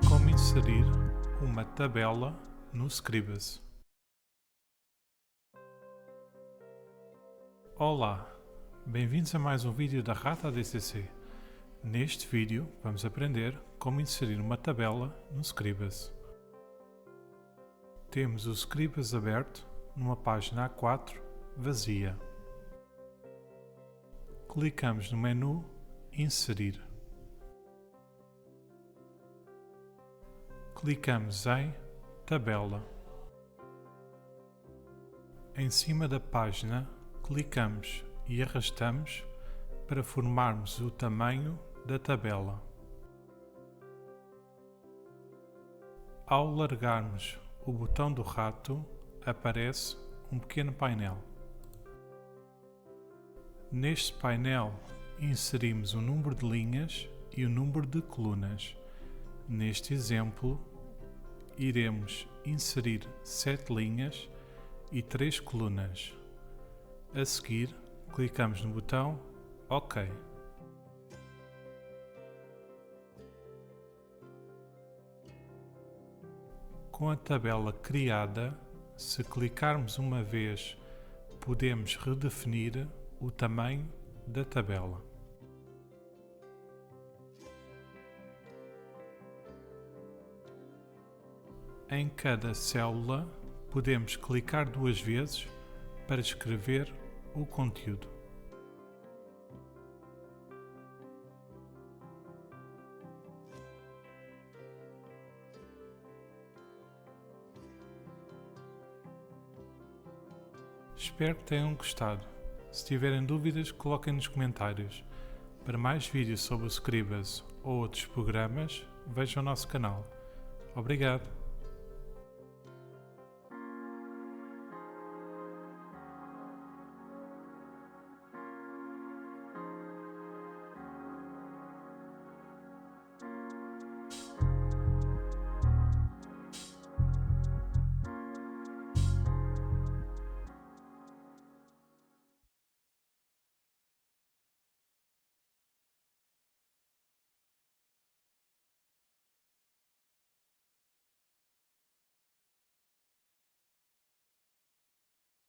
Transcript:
Como inserir uma tabela no Scribus. Olá, bem-vindos a mais um vídeo da Rata ADCC. Neste vídeo vamos aprender como inserir uma tabela no Scribus. Temos o Scribus aberto numa página A4 vazia. Clicamos no menu Inserir. Clicamos em Tabela. Em cima da página, clicamos e arrastamos para formarmos o tamanho da tabela. Ao largarmos o botão do rato, aparece um pequeno painel. Neste painel, inserimos o número de linhas e o número de colunas. Neste exemplo, iremos inserir 7 linhas e 3 colunas. A seguir, clicamos no botão OK. Com a tabela criada, se clicarmos uma vez, podemos redefinir o tamanho da tabela. Em cada célula, podemos clicar 2 vezes para escrever o conteúdo. Espero que tenham gostado. Se tiverem dúvidas, coloquem nos comentários. Para mais vídeos sobre o Scribus ou outros programas, vejam o nosso canal. Obrigado!